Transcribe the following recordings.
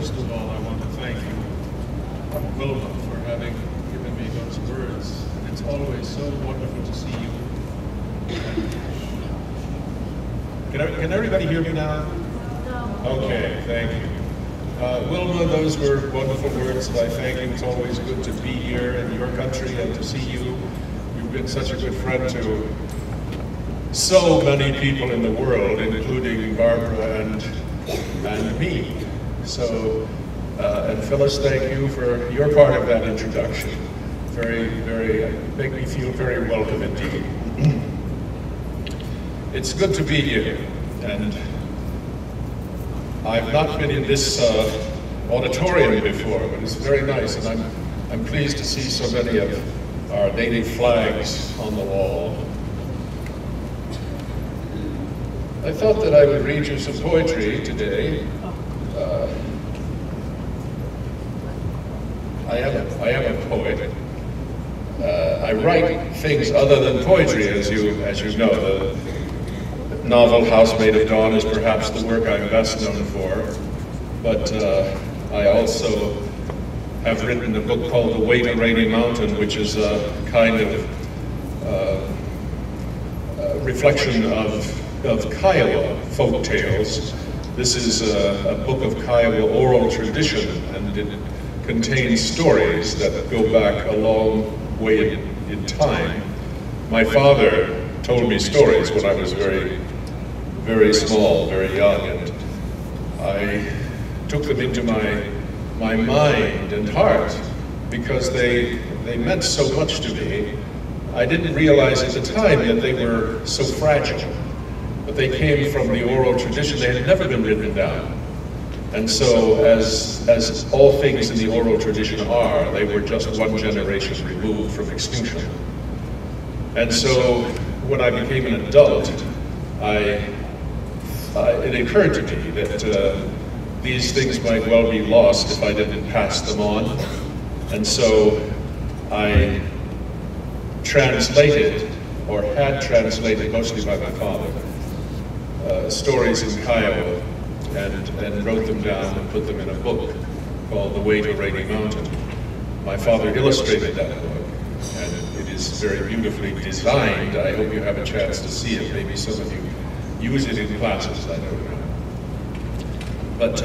First of all, I want to thank you, Wilma, for having given me those words. It's always so wonderful to see you. Can everybody hear me now? Okay, thank you. Wilma, those were wonderful words, and I thank you. It's always good to be here in your country and to see you. You've been such a good friend to so many people in the world, including Barbara and me. So, and Phyllis, thank you for your part of that introduction. Make me feel very welcome indeed. It's good to be here, and I've not been in this auditorium before, but it's very nice, and I'm pleased to see so many of our native flags on the wall. I thought that I would read you some poetry today. I am a poet. I write things other than poetry, as you know. The novel House Made of Dawn is perhaps the work I'm best known for, but I also have written a book called The Way to Rainy Mountain, which is a kind of reflection of Kiowa folk tales. This is a book of Kiowa oral tradition, and it contains stories that go back a long way in time. My father told me stories when I was very small, very young, and I took them into my mind and heart because they meant so much to me. I didn't realize at the time that they were so fragile, but they came from the oral tradition. They had never been written down. And so, as all things in the oral tradition are, they were just one generation removed from extinction. And so, when I became an adult, it occurred to me that these things might well be lost if I didn't pass them on. And so, I translated, or had translated, mostly by my father, stories in Kiowa, and wrote them down and put them in a book called The Way to Rainy Mountain. My father illustrated that book, and it is very beautifully designed. I hope you have a chance to see it. Maybe some of you use it in classes, I don't know. But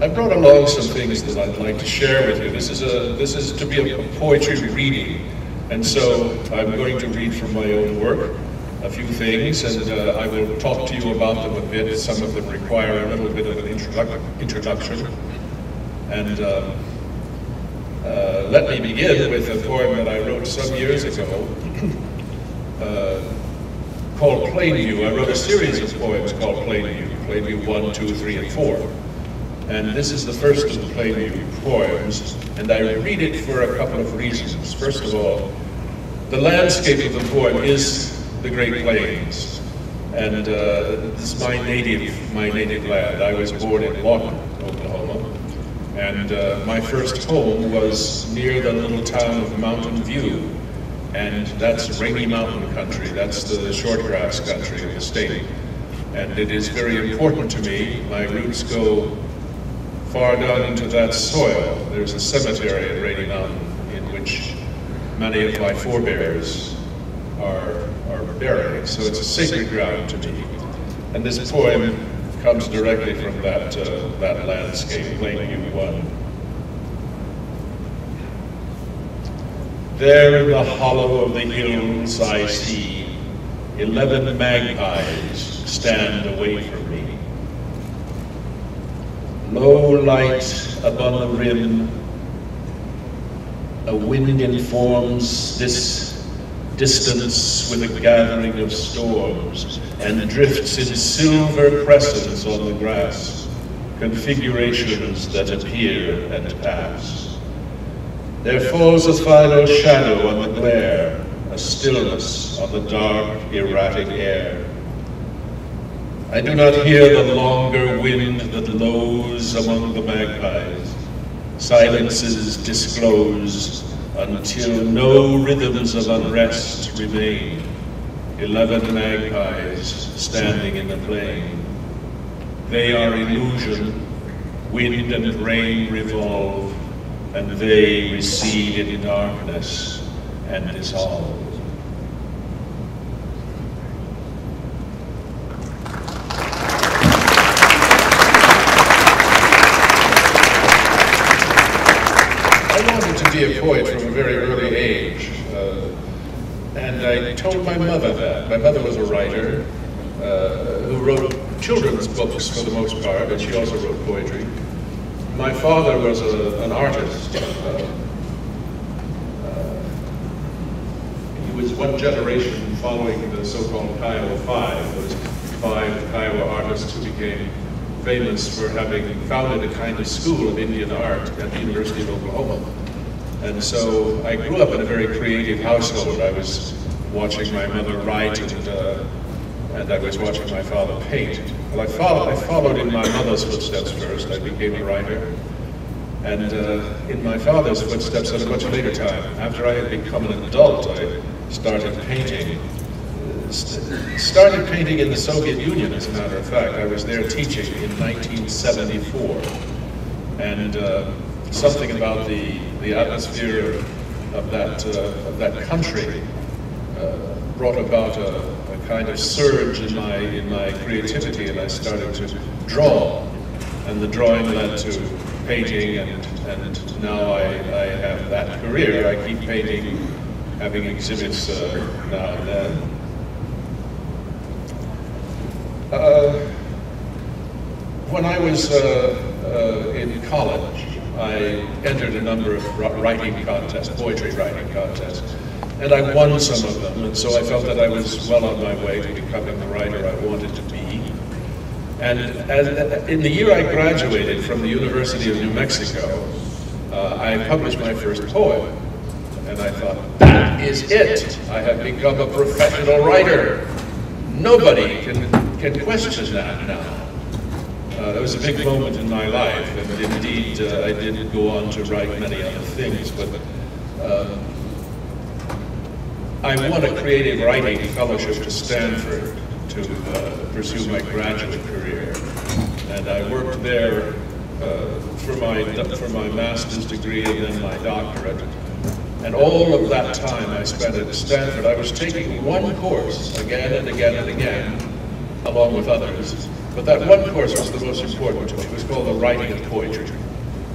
I brought along some things that I'd like to share with you. This is to be a poetry reading, and so I'm going to read from my own work a few things, and I will talk to you about them a bit. Some of them require a little bit of an introduction. And let me begin with a poem that I wrote some years ago called Plainview. I wrote a series of poems called Plainview, Plainview 1, 2, 3, and 4. And this is the first of the Plainview poems, and I read it for a couple of reasons. First of all, the landscape of the poem is the Great Plains, and this is my native land. I was born in Lawton, Oklahoma, and my first home was near the little town of Mountain View, and that's Rainy Mountain country. That's the shortgrass country of the state, and it is very important to me. My roots go far down into that soil. There's a cemetery at Rainy Mountain in which many of my forebears are buried, so it's a sacred ground to me. And this poem comes directly from that landscape, Plainview 1. There in the hollow of the hills I see 11 magpies stand away from me. Low light upon the rim, a wind informs this distance with a gathering of storms, and drifts in silver crescents on the grass, configurations that appear and pass. There falls a final shadow on the glare, a stillness on the dark, erratic air. I do not hear the longer wind that lows among the magpies. Silences disclose until no rhythms of unrest remain. 11 magpies standing in the plain. They are illusion, Wind and rain revolve, and they recede in darkness and dissolve. I wanted to be a poet from a very early age, and I told my mother that. My mother was a writer who wrote children's books for the most part, but she also wrote poetry. My father was an artist. He was one generation following the so-called Kiowa Five, those 5 Kiowa artists who became famous for having founded a kind of school of Indian art at the University of Oklahoma. And so I grew up in a very creative household. I was watching my mother write, and I was watching my father paint. Well, I followed in my mother's footsteps first. I became a writer. And in my father's footsteps at a much later time, after I had become an adult, I started painting. Started painting in the Soviet Union, as a matter of fact. I was there teaching in 1974. And something about the atmosphere of that country brought about a kind of surge in my creativity, and I started to draw, and the drawing led to painting, and now I have that career. I keep painting, having exhibits now and then. When I was in college, I entered a number of writing contests, poetry writing contests. And I won some of them, and so I felt that I was well on my way to becoming the writer I wanted to be. And in the year I graduated from the University of New Mexico, I published my first poem. And I thought, that is it! I have become a professional writer. Nobody can question that now. That was a big moment in my life, and indeed I did go on to write many other things, but I won a creative writing fellowship to Stanford to pursue my graduate career, and I worked there for my master's degree and then my doctorate. And all of that time I spent at Stanford, I was taking one course again and again and again, along with others. But that one course was the most important to me. It was called The Writing of Poetry,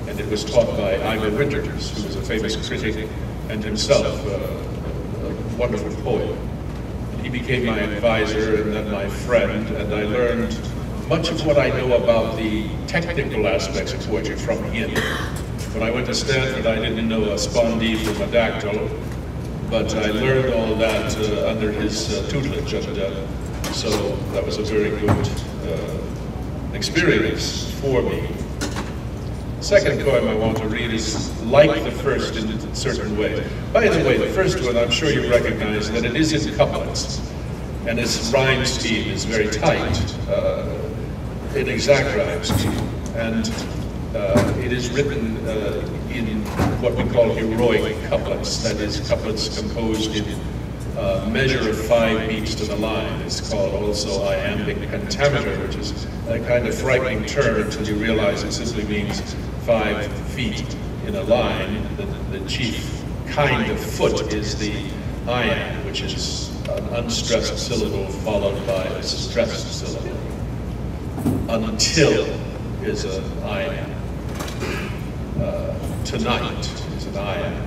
and it was taught by Ivor Winters, who was a famous critic and himself a wonderful poet. He became my advisor and then my friend, and I learned much of what I know about the technical aspects of poetry from him. When I went to Stanford, I didn't know a spondee from a dactyl, but I learned all that under his tutelage, and so that was a very good experience for me. The second poem I want to read is like the first in a certain way. By the way, the first one, I'm sure you recognize that it is in couplets, and its rhyme scheme is very tight, in exact rhyme scheme, and it is written in what we call heroic couplets, that is, couplets composed in measure of 5 beats to the line. It's called also iambic pentameter, which is a kind of frightening term until you realize it simply means 5 feet in a line. The chief kind of foot is the iamb, which is an unstressed syllable followed by a stressed syllable. Until is an iamb. Tonight is an iamb.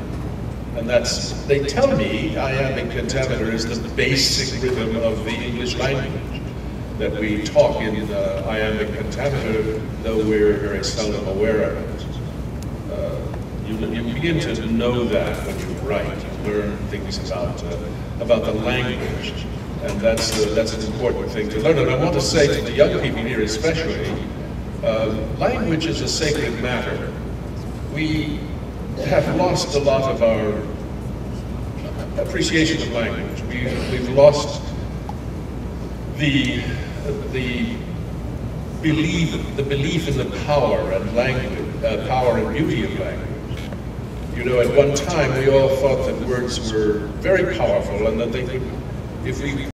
And that's, they tell me, iambic pentameter is the basic rhythm of the English language, that we talk in iambic pentameter, though we're very seldom aware of it. You begin to know that when you write, you learn things about the language, and that's an important thing to learn. And I want to say to the young people here especially, language is a sacred matter. We have lost a lot of our appreciation of language. We've lost the belief in the power and language, power and beauty of language. You know, at one time we all thought that words were very powerful and that they could, if we